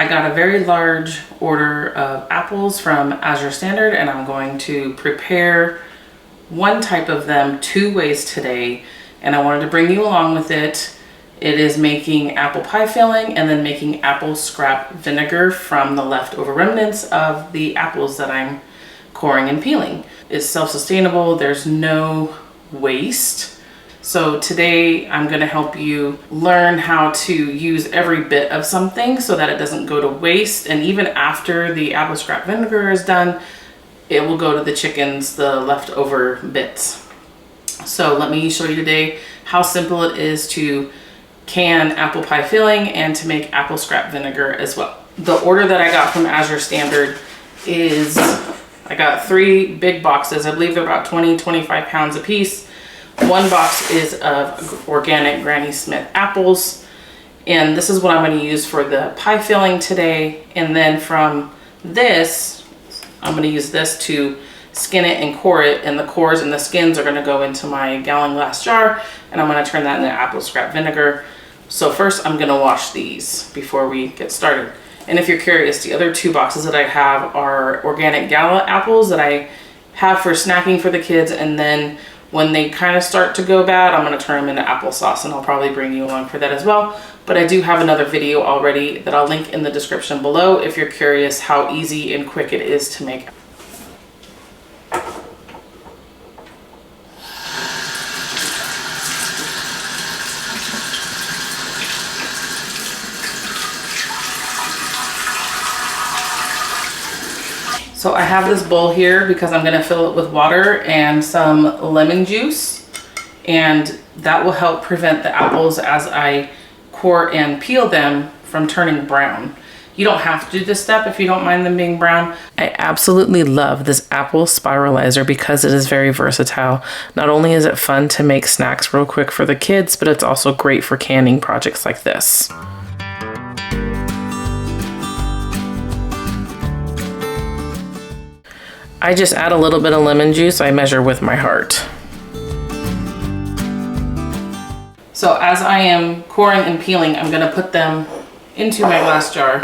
got a very large order of apples from Azure Standard, and I'm going to prepare one type of them 2 ways today, and I wanted to bring you along with it. It is making apple pie filling and then making apple scrap vinegar from the leftover remnants of the apples that I'm coring and peeling. It's self-sustainable, there's no waste. So today I'm going to help you learn how to use every bit of something so that it doesn't go to waste, and even after the apple scrap vinegar is done, it will go to the chickens, the leftover bits. So let me show you today how simple it is to can apple pie filling and to make apple scrap vinegar as well. The order that I got from Azure Standard is, I got 3 big boxes. I believe they're about 20-25 pounds a piece. 1 box is of organic Granny Smith apples, and this is what I'm going to use for the pie filling today. And then from this, I'm going to use this to skin it and core it, and the cores and the skins are going to go into my gallon glass jar, and I'm going to turn that into apple scrap vinegar. So first I'm going to wash these before we get started. And if you're curious, the other 2 boxes that I have are organic gala apples that I have for snacking for the kids, and then when they kind of start to go bad, I'm going to turn them into applesauce, and I'll probably bring you along for that as well. But I do have another video already that I'll link in the description below if you're curious how easy and quick it is to make. So I have this bowl here because I'm going to fill it with water and some lemon juice, and that will help prevent the apples as I core and peel them from turning brown. You don't have to do this step if you don't mind them being brown. I absolutely love this apple spiralizer because it is very versatile. Not only is it fun to make snacks real quick for the kids, but it's also great for canning projects like this. I just add a little bit of lemon juice. I measure with my heart. So as I am coring and peeling, I'm going to put them into my glass jar.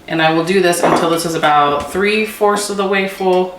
And I will do this until this is about 3/4 of the way full.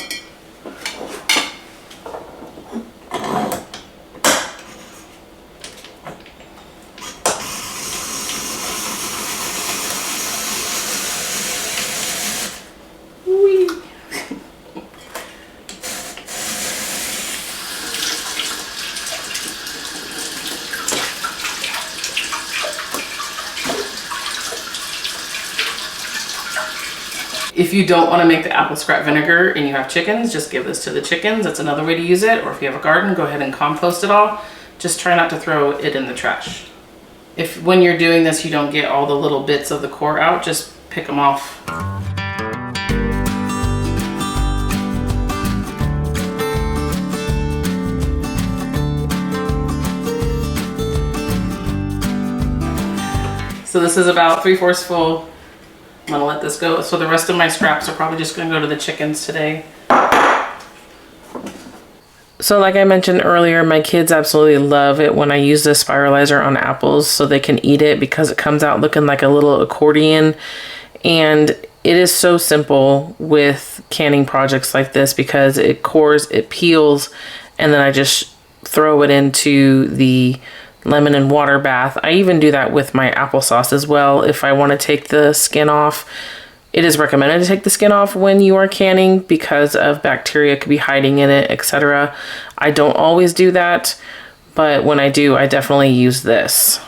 If you don't want to make the apple scrap vinegar and you have chickens, just give this to the chickens. That's another way to use it. Or if you have a garden, go ahead and compost it all. Just try not to throw it in the trash. If when you're doing this you don't get all the little bits of the core out, just pick them off. So this is about 3/4 full. I'm gonna let this go. So the rest of my scraps are probably just gonna go to the chickens today. So like I mentioned earlier, my kids absolutely love it when I use this spiralizer on apples so they can eat it because it comes out looking like a little accordion. And it is so simple with canning projects like this because it cores, it peels, and then I just throw it into the lemon and water bath. I even do that with my applesauce as well. If I want to take the skin off, it is recommended to take the skin off when you are canning because of bacteria could be hiding in it, etc. I don't always do that, but when I do, I definitely use this.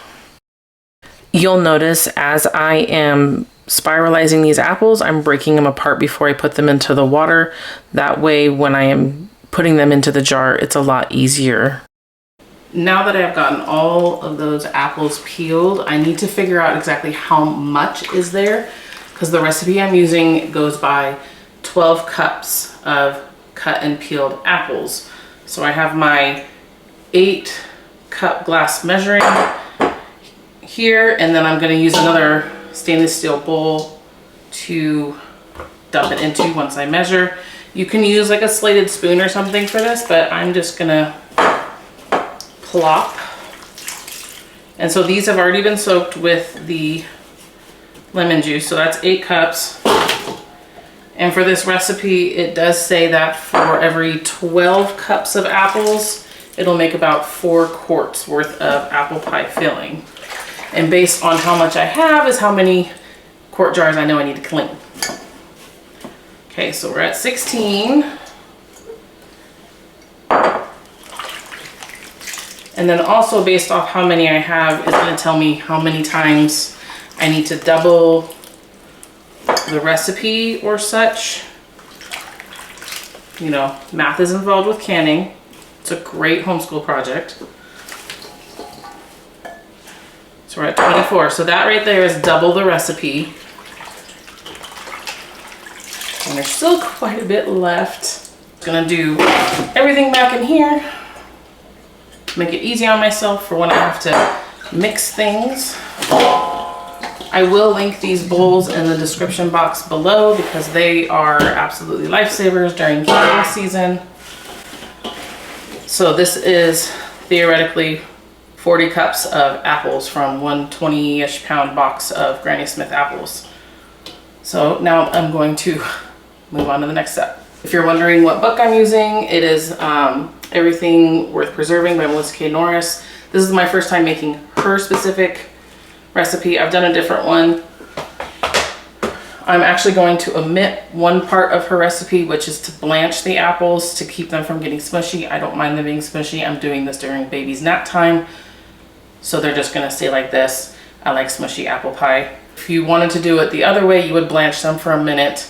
You'll notice as I am spiralizing these apples, I'm breaking them apart before I put them into the water. That way, when I am putting them into the jar, it's a lot easier. Now that I've gotten all of those apples peeled, I need to figure out exactly how much is there because the recipe I'm using goes by 12 cups of cut and peeled apples. So I have my 8-cup glass measuring here, and then I'm going to use another stainless steel bowl to dump it into once I measure. You can use like a slated spoon or something for this, but I'm just going to plop And so these have already been soaked with the lemon juice. So that's 8 cups. And for this recipe, it does say that for every 12 cups of apples, it'll make about 4 quarts worth of apple pie filling. And based on how much I have is how many quart jars I know I need to clean. Okay, so we're at 16. And then also based off how many I have is going to tell me how many times I need to double the recipe or such. You know, math is involved with canning. It's a great homeschool project. So we're at 24. So that right there is double the recipe. And there's still quite a bit left. I'm gonna do everything back in here. Make it easy on myself for when I have to mix things. I will link these bowls in the description box below because they are absolutely lifesavers during canning season. So this is theoretically 40 cups of apples from one 20-ish pound box of Granny Smith apples. So now I'm going to move on to the next step. If you're wondering what book I'm using, it is Everything Worth Preserving by Melissa K. Norris. This is my first time making her specific recipe. I've done a different one. I'm actually going to omit one part of her recipe, which is to blanch the apples to keep them from getting smushy. I don't mind them being smushy. I'm doing this during baby's nap time, so they're just gonna stay like this. I like smushy apple pie. If you wanted to do it the other way, you would blanch them for a minute.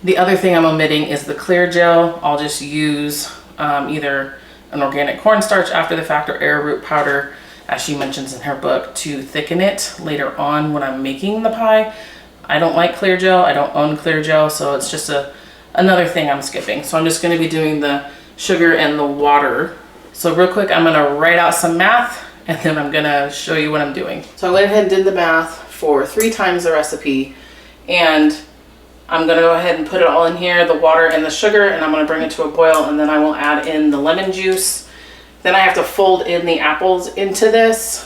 The other thing I'm omitting is the clear gel. I'll just use either an organic cornstarch after the fact or arrowroot powder, as she mentions in her book, to thicken it later on when I'm making the pie. I don't like clear gel. I don't own clear gel, so it's just another thing I'm skipping. So I'm just going to be doing the sugar and the water. So real quick, I'm going to write out some math and then I'm going to show you what I'm doing. So I went ahead and did the math for 3 times the recipe, and I'm going to go ahead and put it all in here, the water and the sugar, and I'm going to bring it to a boil, and then I will add in the lemon juice. Then I have to fold in the apples into this.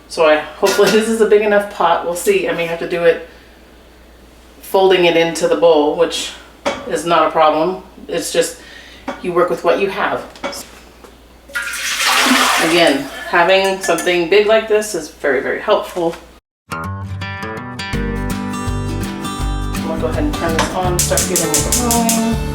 So hopefully this is a big enough pot. We'll see. I may have to do it folding it into the bowl, which is not a problem. It's just you work with what you have. Again, having something big like this is very, very helpful. I'm gonna go ahead and turn this on, start getting it going.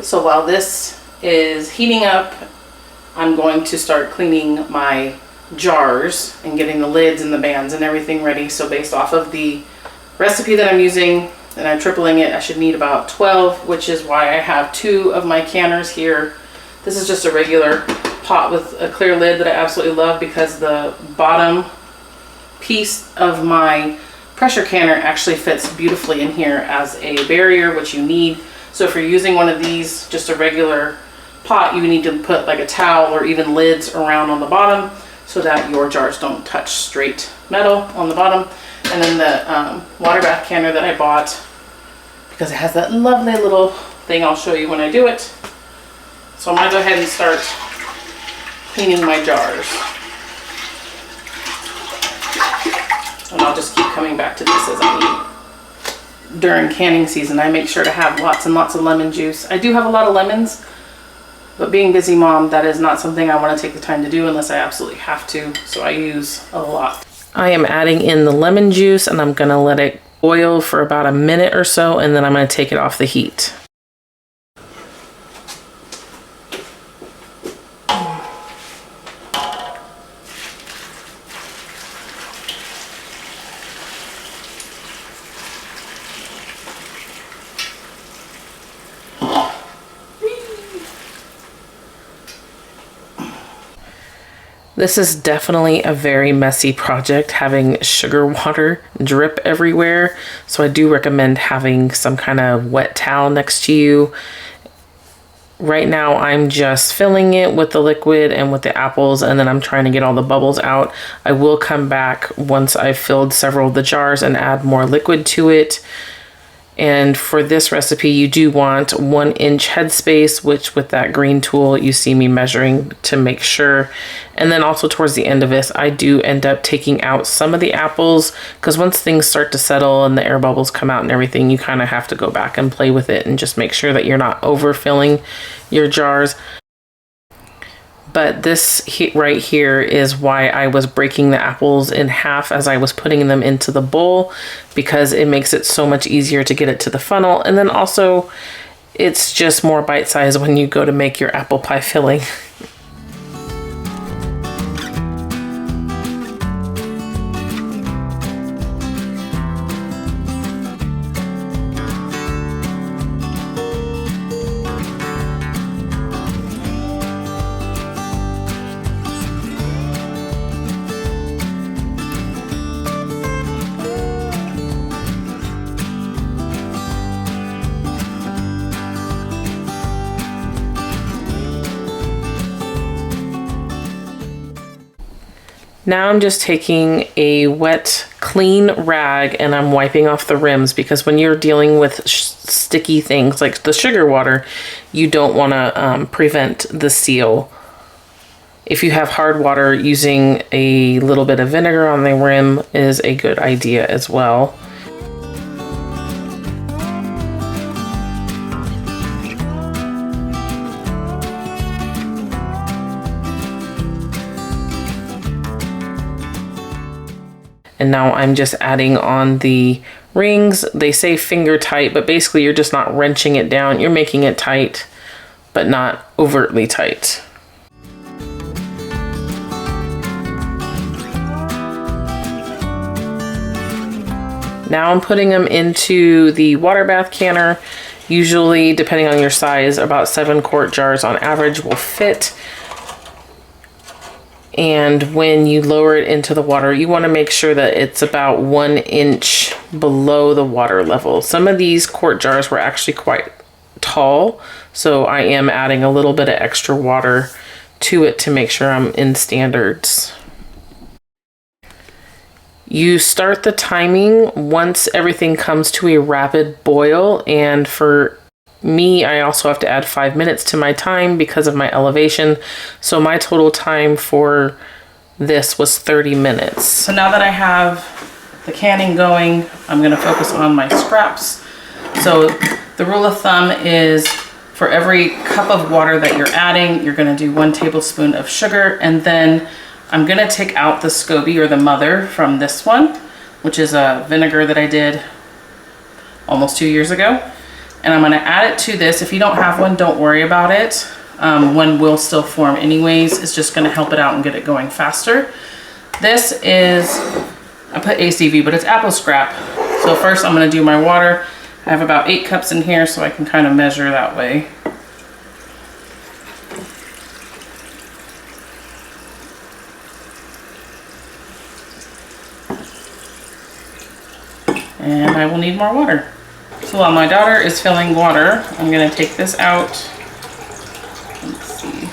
So while this is heating up, I'm going to start cleaning my jars and getting the lids and the bands and everything ready. So based off of the recipe that I'm using, and I'm tripling it, I should need about 12, which is why I have 2 of my canners here. This is just a regular pot with a clear lid that I absolutely love because the bottom piece of my pressure canner actually fits beautifully in here as a barrier, which you need. So if you're using one of these, just a regular pot, you need to put like a towel or even lids around on the bottom so that your jars don't touch straight metal on the bottom. And then the water bath canner that I bought, because it has that lovely little thing I'll show you when I do it. So I'm gonna go ahead and start cleaning my jars. And I'll just keep coming back to this as I need. During canning season, I make sure to have lots and lots of lemon juice. I do have a lot of lemons, but being busy mom, that is not something I want to take the time to do unless I absolutely have to. So I use a lot. I am adding in the lemon juice and I'm gonna let it boil for about a minute or so, and then I'm gonna take it off the heat. This is definitely a very messy project, having sugar water drip everywhere. So I do recommend having some kind of wet towel next to you. Right now I'm just filling it with the liquid and with the apples, and then I'm trying to get all the bubbles out. I will come back once I've filled several of the jars and add more liquid to it. And for this recipe, you do want 1 inch headspace, which with that green tool, you see me measuring to make sure. And then also towards the end of this, I do end up taking out some of the apples, because once things start to settle and the air bubbles come out and everything, you kind of have to go back and play with it and just make sure that you're not overfilling your jars. But this right here is why I was breaking the apples in half as I was putting them into the bowl, because it makes it so much easier to get it to the funnel. And then also it's just more bite-sized when you go to make your apple pie filling. Now I'm just taking a wet, clean rag and I'm wiping off the rims, because when you're dealing with sticky things like the sugar water, you don't want to prevent the seal. If you have hard water, using a little bit of vinegar on the rim is a good idea as well. And now I'm just adding on the rings. They say finger tight, but basically you're just not wrenching it down. You're making it tight, but not overtly tight. Now I'm putting them into the water bath canner. Usually, depending on your size, about 7-quart jars on average will fit. And when you lower it into the water, you want to make sure that it's about 1 inch below the water level. Some of these quart jars were actually quite tall, so I am adding a little bit of extra water to it to make sure I'm in standards. You start the timing once everything comes to a rapid boil, and for me, I also have to add 5 minutes to my time because of my elevation. So my total time for this was 30 minutes. So now that I have the canning going, I'm going to focus on my scraps. So the rule of thumb is for every cup of water that you're adding, you're going to do 1 tablespoon of sugar. And then I'm going to take out the SCOBY, or the mother, from this one, which is a vinegar that I did almost 2 years ago. And I'm going to add it to this. If you don't have one, don't worry about it. One will still form anyways. It's just going to help it out and get it going faster. This is, I put ACV, but it's apple scrap. So first I'm going to do my water. I have about 8 cups in here, so I can kind of measure that way. And I will need more water. So while my daughter is filling water, I'm going to take this out. Let's see.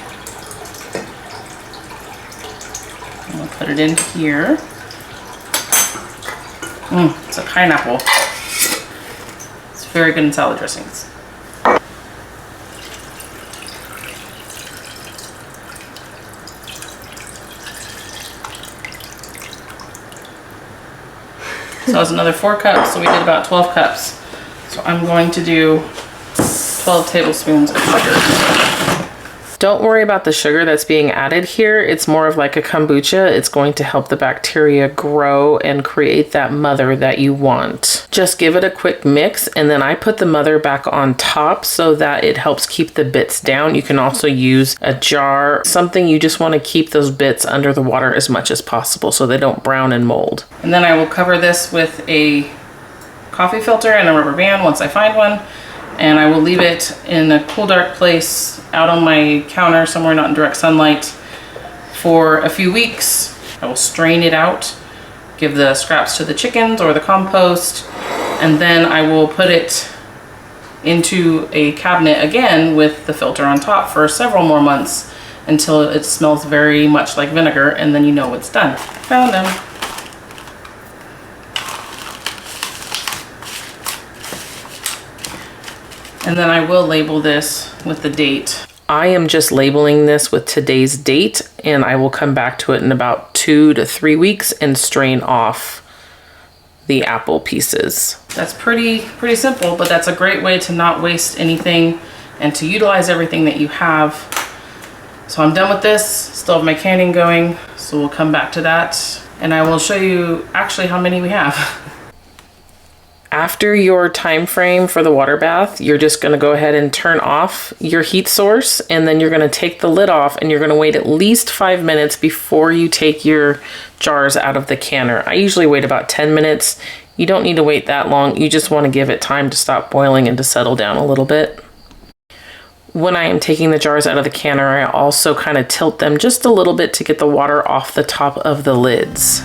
I'm going to put it in here. It's a pineapple. It's very good in salad dressings. So that was another 4 cups, so we did about 12 cups. So I'm going to do 12 tablespoons of sugar. Don't worry about the sugar that's being added here. It's more of like a kombucha. It's going to help the bacteria grow and create that mother that you want. Just give it a quick mix, and then I put the mother back on top so that it helps keep the bits down. You can also use a jar, something you just want to keep those bits under the water as much as possible so they don't brown and mold. And then I will cover this with a coffee filter and a rubber band once I find one, and I will leave it in a cool, dark place out on my counter somewhere not in direct sunlight for a few weeks. I will strain it out, give the scraps to the chickens or the compost, and then I will put it into a cabinet again with the filter on top for several more months until it smells very much like vinegar, and then you know it's done. Found them. And then I will label this with the date. I am just labeling this with today's date, and I will come back to it in about 2 to 3 weeks and strain off the apple pieces. That's pretty simple, but that's a great way to not waste anything and to utilize everything that you have. So I'm done with this, still have my canning going, so we'll come back to that. And I will show you actually how many we have. After your time frame for the water bath, you're just gonna go ahead and turn off your heat source, and then you're gonna take the lid off, and you're gonna wait at least 5 minutes before you take your jars out of the canner. I usually wait about 10 minutes. You don't need to wait that long. You just wanna give it time to stop boiling and to settle down a little bit. When I am taking the jars out of the canner, I also kind of tilt them just a little bit to get the water off the top of the lids.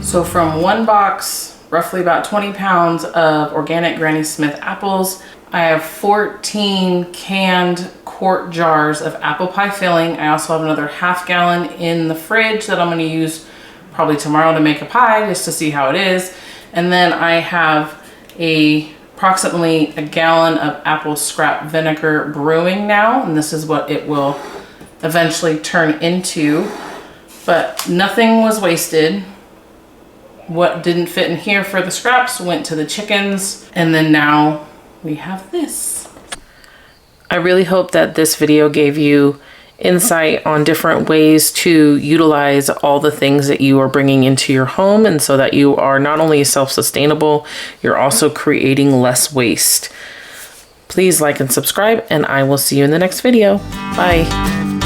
So from one box, roughly about 20 pounds of organic Granny Smith apples, I have 14 canned quart jars of apple pie filling. I also have another ½ gallon in the fridge that I'm gonna use probably tomorrow to make a pie just to see how it is. And then I have approximately a gallon of apple scrap vinegar brewing now, and this is what it will eventually turn into. But nothing was wasted. What didn't fit in here for the scraps went to the chickens, and then now we have this. I really hope that this video gave you insight on different ways to utilize all the things that you are bringing into your home, and so that you are not only self-sustainable, you're also creating less waste. Please like and subscribe, and I will see you in the next video. Bye.